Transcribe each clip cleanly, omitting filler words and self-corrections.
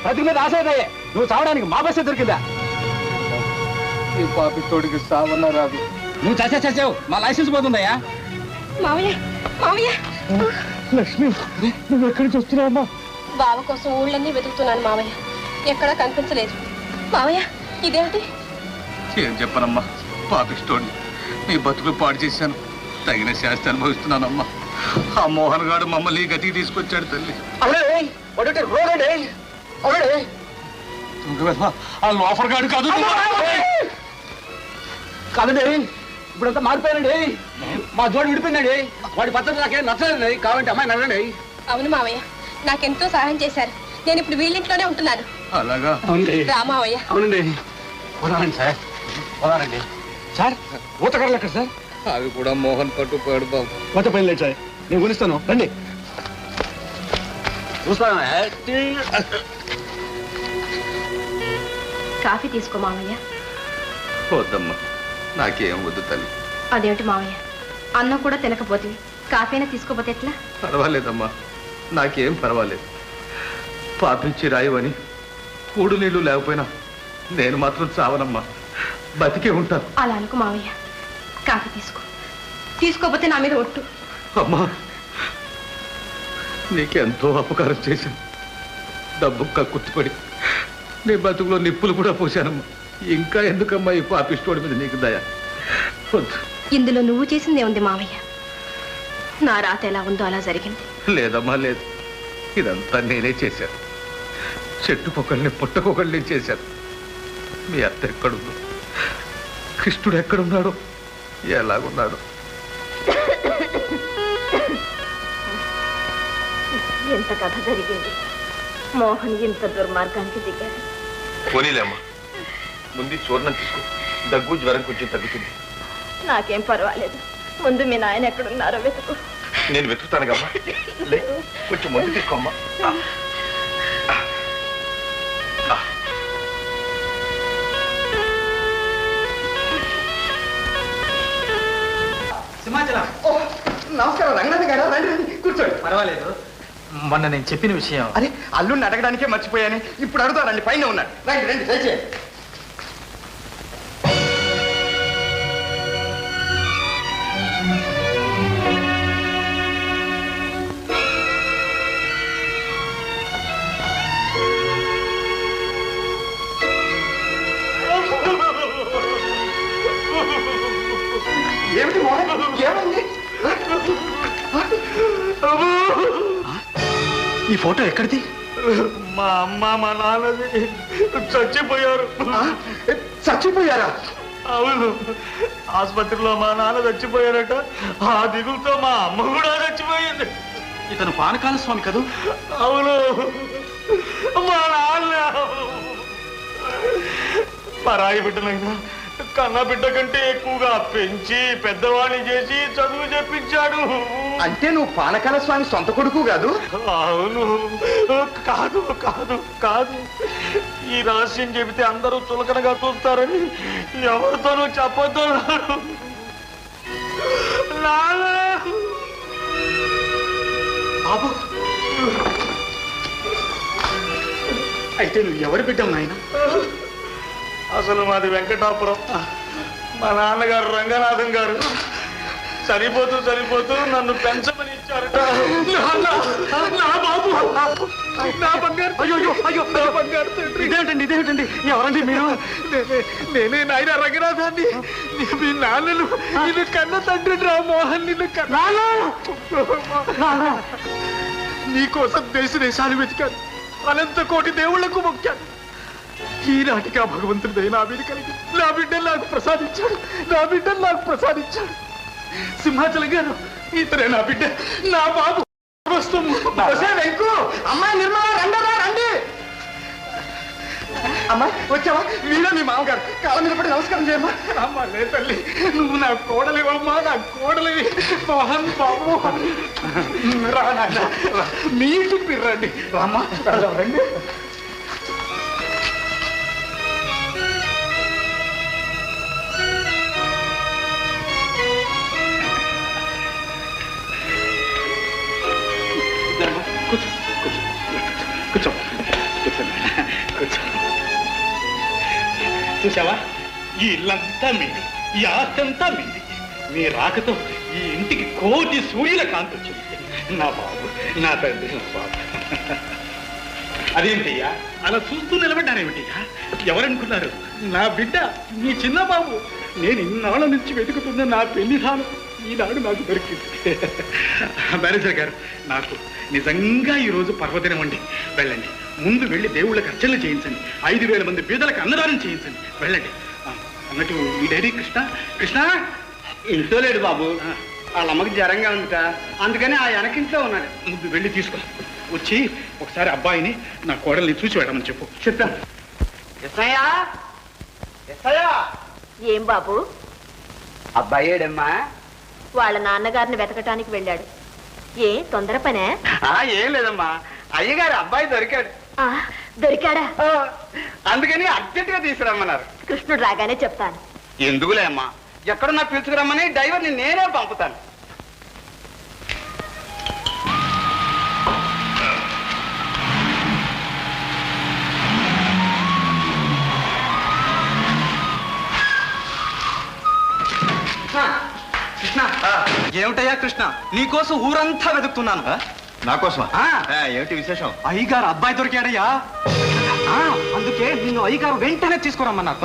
ప్రతి మీద ఆశయదయ్యే నువ్వు చావడానికి మా బస్సే దొరికిందా? ఈ పాపిస్తోడికి సావన్న రాదు. నువ్వు చచ్చావు మా లైసెన్స్ పోతుందయ్యా. మావయ్య మావయ్య లక్ష్మి నువ్వు ఎక్కడి నుంచి వస్తున్నావమ్మా? బావ కోసం ఊళ్ళన్నీ వెతుకుతున్నాను మావయ్య, ఎక్కడా కనిపించలేదు. మావయ్య ఇదేంటి? ఏం చెప్పనమ్మా, పాపిస్తోడిని నీ బతుకులు పాడు చేశాను, తగిన శాస్తి అనుభవిస్తున్నానమ్మా. ఆ మోహన్ గారు మమ్మల్ని గతికి తీసుకొచ్చాడు తల్లి. ఆ లోఫర్ గాడు కాదు కాదండి, ఇప్పుడంతా మారిపోయానండి. మా జోడు విడిపోయిందండి. వాడి పద్ధతి నాకేం నచ్చలేదండి. కావాలంటే అమ్మాయి నడవండి. అవును మావయ్య, నాకెంతో సహాయం చేశారు. నేను ఇప్పుడు వీళ్ళింట్లోనే ఉంటున్నాను. అలాగా? రా మావయ్య. అవునండి, వదానండి సార్, వదానండి సార్. ఊతకర్రలు ఎక్కడ సార్? అవి కూడా మోహన్ పట్టుకుపోయాడు బాబు. కొత్త పని లేదు సార్, నేను కొనిస్తాను రండి. చూస్తాను. కాఫీ తీసుకో మావయ్య. వద్దమ్మా, నాకేం వద్దు తల్లి. అదేమిటి మావయ్య, అన్నం కూడా తినకపోతే కాఫీనా తీసుకోపోతే ఎట్లా? పర్వాలేదమ్మా, నాకేం పర్వాలేదు. పాపించి రాయవని కూడు నీళ్లు లేకపోయినా నేను మాత్రం చావనమ్మా, బతికే ఉంటాను. అలా అనుకో మావయ్య, కాఫీ తీసుకోపోతే నా మీద ఒట్టు. అమ్మా, నీకెంతో అపకారం చేశాను. డబ్బు కక్కుర్తిపడి నీ బతుకులో నిప్పులు కూడా పోశానమ్మా. ఇంకా ఎందుకమ్మా ఈ పాపిస్తోడి మీద నీకు దయ? వద్దు. ఇందులో నువ్వు చేసిందే ఉంది మావయ్య, నా రాత ఎలా ఉందో అలా జరిగింది. లేదమ్మా లేదు, ఇదంతా నేనే చేశాను. చెట్టుకొకళ్ళని పుట్టకొకళ్ళని చేశాను. మీ అత్త ఎక్కడుందో, కృష్ణుడు ఎక్కడున్నాడో, ఎలాగున్నాడు? ఎంత కథ జరిగింది. మోహన్ ఇంత దుర్మార్గానికి దిగాడు. పోనీలేమ్మా, ముందు చూర్ణం తీసుకో, దగ్గు జ్వరం కొంచెం తగ్గుతుంది. నాకేం పర్వాలేదు, ముందు మీ నాయన ఎక్కడున్నారో వెతుకు. నేను వెతుకుతాను కమ్మా. లే, కొంచెం ముందు తీసుకోమ్మా. సింహాచలం. నమస్కారం రంగనాథ్ గారు, రండి కూర్చోండి. పర్వాలేదు, మొన్న నేను చెప్పిన విషయం. అరే అల్లుడిని అడగడానికే మర్చిపోయాను, ఇప్పుడు అడుగుతారండి, పైన ఉన్నాడు. రండి రండి దయచేయండి. ఏమిటి మోహన్, ఏమైంది? ఈ ఫోటో ఎక్కడిది? మా అమ్మ మా నాన్నది చచ్చిపోయారు. చచ్చిపోయారా? అవును, ఆసుపత్రిలో మా నాన్న చచ్చిపోయారట. ఆ దిగులతో మా అమ్మ కూడా చచ్చిపోయింది. ఇతను పానకాల స్వామి కదూ? అవును, మా నాన్న పరాయి బిడ్డనైనా కన్న బిడ్డ కంటే ఎక్కువగా పెంచి పెద్దవాణ్ణి చేసి చదువు చెప్పించాడు. అంటే నువ్వు పానకాల స్వామి సొంత కొడుకు కాదు? అవును, కాదు కాదు కాదు. ఈ రహస్యం చెబితే అందరూ చులకనగా చూస్తారని ఎవరితోనూ చెప్పొద్దన్నాడు. బాబు, అయితే నువ్వు ఎవరి బిడ్డవు నాయన? అసలు మాది వెంకటాపురం. మా నాన్నగారు రంగనాథం గారు చనిపోతూ నన్ను పెంచమని ఇచ్చారట. ఇదేమిటండి ఎవరండి మీరు? నేనే నాయన రంగనాథాన్ని. మీ నాన్నలు నిన్ను కన్న తండ్రి రా మోహన్. నిన్ను నీకోసం దేశాలు వెతికాను, అనంత కోటి దేవుళ్లకు మొక్కాను. ఈనాటికి ఆ భగవంతుడి నా మీద కలిగి నా బిడ్డలు నాకు ప్రసాదించాడు. సింహాచలం గారు, ఇతరే నా బిడ్డ, నా బాబు. వెంకు, అమ్మాయి నిర్మల, రండరా రండి. అమ్మాయి వచ్చావా? మీరే మీ మామగారు, కాళ్ళ మీద పడి నమస్కారం చేయమ్మా. అమ్మా లే తల్లి, నువ్వు నా కోడలివమ్మా, నా కోడలివి. మోహన్ బాబు రా నాయన, మీ ఇంటికి రండి. రామ్మా రండి. కూర్చో కూర్చో కూర్చో. చూసావా, ఈ ఇల్లంతా మీది, ఈ ఆస్తి అంతా మీది. మీ రాకతో ఈ ఇంటికి కోటి సూర్యుల కాంతి వచ్చింది. నా బాబు, నా తండ్రి, నా బాబు. అదేంటయ్యా అలా చూస్తూ నిలబడ్డారేమిటయ్యా? ఎవరనుకున్నారు? నా బిడ్డ, మీ చిన్న బాబు. నేను ఇన్నాళ్ళ నుంచి వెతుకుతున్న నా పెళ్లి ధానం ఈనాడు నాకు దొరికింది. మేనేజర్ గారు, నాకు నిజంగా ఈరోజు పర్వదినం అండి. వెళ్ళండి, ముందు వెళ్ళి దేవుళ్ళకి అర్చనలు చేయించండి. 5,000 మంది బీదలకు అన్నదానం చేయించండి. వెళ్ళండి. అన్నట్టు ఈ డైరీ కృష్ణ ఇంట్లో లేడు బాబు. వాళ్ళ అమ్మకి జ్వరంగా ఉందిట, అందుకని ఆ వెనకింట్లో ఉన్నాడు. ముందు వెళ్ళి తీసుకో. వచ్చి ఒకసారి అబ్బాయిని, నా కోడల్ని చూసి వెళ్ళమని చెప్పు. చెప్తాను. ఏం బాబు? అబ్బాయి ఏడమ్మా? వాళ్ళ నాన్నగారిని వెతకటానికి వెళ్ళాడు. ఏ తొందర పనే? ఏం లేదమ్మా, అయ్యగారు అబ్బాయి దొరికాడు. దొరికాడా? అందుకని అర్జెంటుగా తీసుకురమ్మన్నారు. కృష్ణుడు రాగానే చెప్తాను. ఎందుకులే అమ్మా, ఎక్కడున్నా పిలుచుకురమ్మని డ్రైవర్ని నేనే పంపుతాను. కృష్ణ, ఏమిటయ్యా కృష్ణ, నీకోసం ఊరంతా వెతుకుతున్నాను. నా కోసమా? ఏమిటి విశేషం? అయ్యగారు అబ్బాయి దొరికాడయ్యా. అందుకే నిన్ను అయ్యగారు వెంటనే తీసుకురమ్మన్నారు.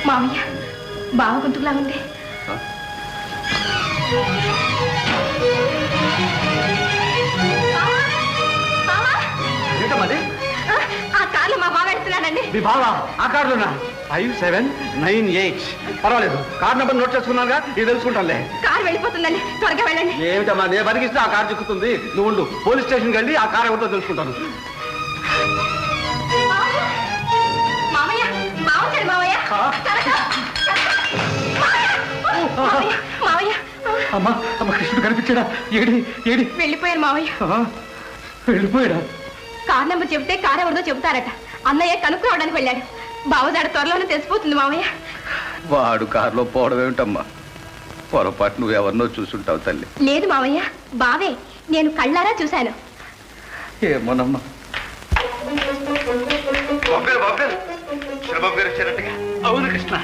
మామయ్య, బావ గొంతుకులా ఉంది. ఏంటమ్మది? ఆ కార్లో మా బావ వెళ్తున్నానండి. మీ బావా ఆ కార్లోనా? 5798. పర్వాలేదు, కార్ నెంబర్ నోట్ చేసుకున్నాగా, ఇది తెలుసుకుంటానులే. కారు వెళ్ళిపోతుందండి, త్వరగా వెళ్ళండి. ఏమిటమ్మా, నేను బతికిస్తే ఆ కార్ చిక్కుతుంది. నువ్వు ఉండు, పోలీస్ స్టేషన్కి వెళ్ళి ఆ కార్ ఎవరితో తెలుసుకుంటాను. మామయ్య, బాగుంటాడు మామయ్య. మామయ్య, అమ్మా అమ్మ, కృష్ణుడు కనిపించాడా? ఏడి వెళ్ళిపోయారు మామయ్య. వెళ్ళిపోయాడా? కార్ నెంబర్ చెబితే కారు ఎవరిదో చెబుతారట. అన్నయ్య కనుక్కోవడానికి వెళ్ళాడు. బావదాడ త్వరలోనే తెలిసిపోతుంది మామయ్య. వాడు కారులో పోవడం ఏమిటమ్మా? పొరపాటు నువ్వెవరినో చూసుంటావు తల్లి. లేదు మామయ్య, బావే. నేను కళ్ళారా చూశాను. ఏమోనమ్మా. చంద్రబాబు గారు వచ్చారట్టుగా. అవును కృష్ణ,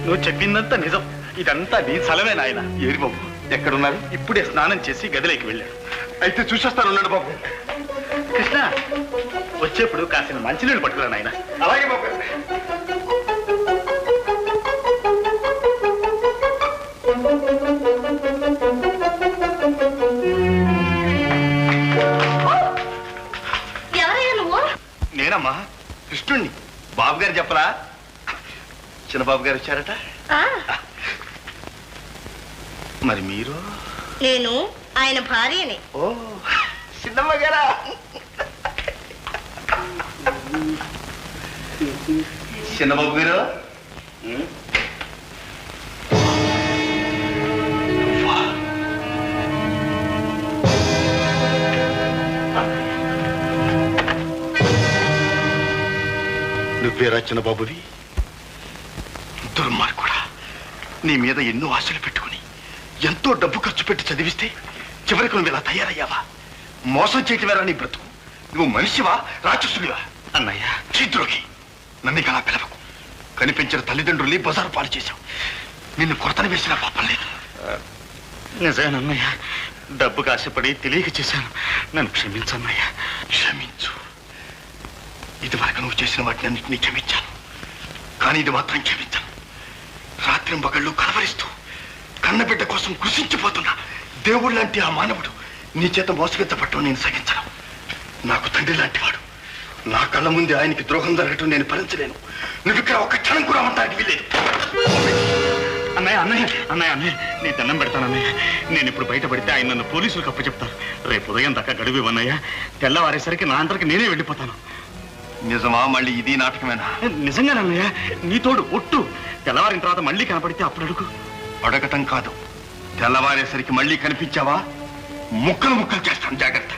నువ్వు చెప్పిందంతా నిజం. ఇదంతా నీ సలవే నాయన. ఏరి బాబు, ఎక్కడున్నారు? ఇప్పుడే స్నానం చేసి గదిలోకి వెళ్ళాడు. అయితే చూసేస్తాను, ఉన్నాడు బాబు. కృష్ణ, వచ్చేప్పుడు కాసిన మంచినీళ్ళు పట్టుకురా నాయన. అలాగే బాబు. ఎవరయ్యా నువ్వు? నేనమ్మా, కృష్ణుణ్ణి. బాబు గారు చెప్పరా? చిన్నబాబు గారు వచ్చారట. మరి మీరు? నేను ఆయన భార్యని. ఓ, చిన్నమ్మ గారా? చిన్నబాబు గారు, నువ్వేరా చిన్నబాబువి? దుర్మార్గుడా, నీ మీద ఎన్నో ఆశలు పెట్టుకుని ఎంతో డబ్బు ఖర్చు పెట్టి చదివిస్తే చివరికి నువ్వు ఇలా తయారయ్యావా? మోసం చేయటమేరా నీ బ్రతుకు? నువ్వు మనిషివా, రాక్షసుడివా? అన్నయ్య, క్షీద్రోగి, నన్ను ఇక పిలవకు. కనిపించిన తల్లిదండ్రుల్ని బజారు పాలు చేశావు. నిన్ను కొరతను వేసిన పాపం లేదు. నిజమేనన్నయ్య, డబ్బుకు ఆశపడి తెలియక చేశాను. నన్ను క్షమించన్నయ్య. క్షమించు. ఇదివరకు నువ్వు చేసిన వాటిని అన్నింటినీ క్షమించాను, కానీ ఇది మాత్రం క్షమించాను. రాత్రి పగళ్ళు కలవరిస్తూ కన్నబిడ్డ కోసం కృషించిపోతున్నా దేవుడు లాంటి ఆ మానవుడు నీ చేత మోసగించబట్టం నేను సహించను. నాకు తండ్రి లాంటి వాడు. నా కళ్ళ ముందే ఆయనకి ద్రోహం జరగటం నేను భరించలేను. నువ్వు ఇక్కడ ఒక్క క్షణం కూడా ఉండడానికి వీల్లేదు. అన్నయ్య అన్నయ్య అన్నయ్య అన్నయ్య, నీ దండం పెడతానన్నయ్య. నేను ఇప్పుడు బయటపడితే ఆయన నన్ను పోలీసులకు అప్పచెప్తారు. రేపు ఉదయం దాకా గడువు ఇవ్వన్నయ్య. తెల్లవారేసరికి నా అంతరికి నేనే వెళ్ళిపోతాను. నిజమా? మళ్ళీ ఇది నాటకమేనా? నిజంగానన్నయ్య, నీ తోడు ఒట్టు. తెల్లవారిన తర్వాత మళ్ళీ కనపడితే అప్పుడు అడుగు. అడగటం కాదు, తెల్లవారేసరికి మళ్ళీ కనిపించావా ముక్కలు ముక్కలు చేస్తాను. జాగ్రత్త.